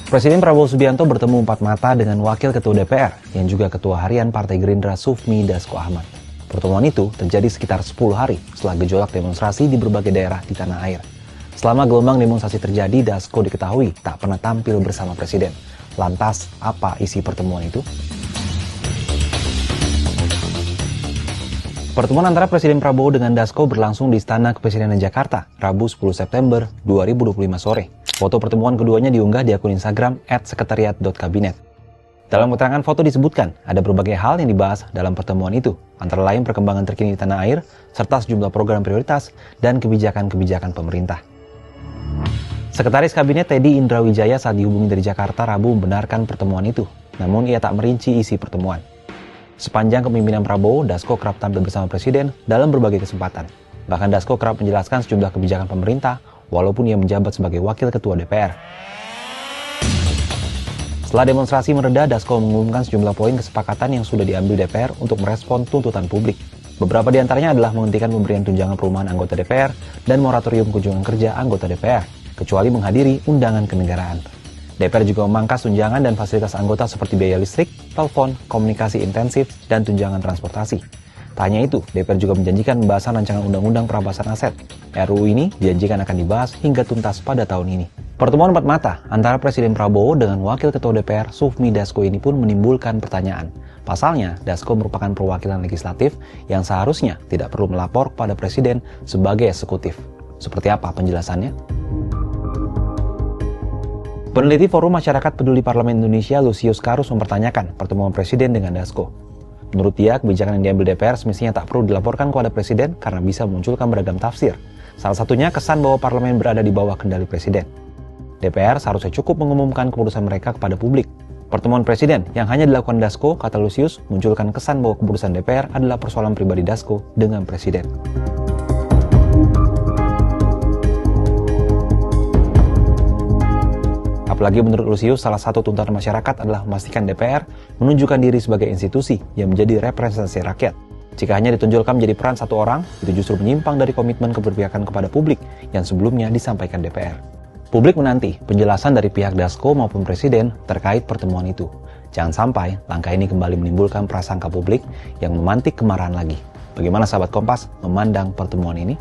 Presiden Prabowo Subianto bertemu empat mata dengan Wakil Ketua DPR yang juga Ketua Harian Partai Gerindra Sufmi Dasko Ahmad. Pertemuan itu terjadi sekitar 10 hari setelah gejolak demonstrasi di berbagai daerah di tanah air. Selama gelombang demonstrasi terjadi, Dasko diketahui tak pernah tampil bersama Presiden. Lantas, apa isi pertemuan itu? Pertemuan antara Presiden Prabowo dengan Dasko berlangsung di Istana Kepresidenan Jakarta, Rabu 10 September 2025 sore. Foto pertemuan keduanya diunggah di akun Instagram @sekretariat.kabinet. Dalam keterangan foto disebutkan, ada berbagai hal yang dibahas dalam pertemuan itu, antara lain perkembangan terkini di tanah air, serta sejumlah program prioritas dan kebijakan-kebijakan pemerintah. Sekretaris Kabinet Teddy Indrawijaya saat dihubungi dari Jakarta Rabu membenarkan pertemuan itu, namun ia tak merinci isi pertemuan. Sepanjang kepemimpinan Prabowo, Dasko kerap tampil bersama Presiden dalam berbagai kesempatan. Bahkan Dasko kerap menjelaskan sejumlah kebijakan pemerintah, walaupun ia menjabat sebagai Wakil Ketua DPR. Setelah demonstrasi mereda, Dasko mengumumkan sejumlah poin kesepakatan yang sudah diambil DPR untuk merespon tuntutan publik. Beberapa di antaranya adalah menghentikan pemberian tunjangan perumahan anggota DPR dan moratorium kunjungan kerja anggota DPR, kecuali menghadiri undangan kenegaraan. DPR juga memangkas tunjangan dan fasilitas anggota seperti biaya listrik, telepon, komunikasi intensif, dan tunjangan transportasi. Tak hanya itu, DPR juga menjanjikan pembahasan rancangan undang-undang perampasan aset. RUU ini dijanjikan akan dibahas hingga tuntas pada tahun ini. Pertemuan empat mata antara Presiden Prabowo dengan Wakil Ketua DPR Sufmi Dasko ini pun menimbulkan pertanyaan. Pasalnya, Dasko merupakan perwakilan legislatif yang seharusnya tidak perlu melapor kepada Presiden sebagai eksekutif. Seperti apa penjelasannya? Peneliti Forum Masyarakat Peduli Parlemen Indonesia Lusius Karus mempertanyakan pertemuan Presiden dengan Dasko. Menurut dia, kebijakan yang diambil DPR semestinya tak perlu dilaporkan kepada Presiden karena bisa memunculkan beragam tafsir. Salah satunya kesan bahwa parlemen berada di bawah kendali Presiden. DPR seharusnya cukup mengumumkan keputusan mereka kepada publik. Pertemuan Presiden yang hanya dilakukan Dasko, kata Lusius, munculkan kesan bahwa keputusan DPR adalah persoalan pribadi Dasko dengan Presiden. Apalagi menurut Lusius, salah satu tuntutan masyarakat adalah memastikan DPR menunjukkan diri sebagai institusi yang menjadi representasi rakyat. Jika hanya ditunjukkan menjadi peran satu orang, itu justru menyimpang dari komitmen keberpihakan kepada publik yang sebelumnya disampaikan DPR. Publik menanti penjelasan dari pihak Dasko maupun Presiden terkait pertemuan itu. Jangan sampai langkah ini kembali menimbulkan prasangka publik yang memantik kemarahan lagi. Bagaimana sahabat Kompas memandang pertemuan ini?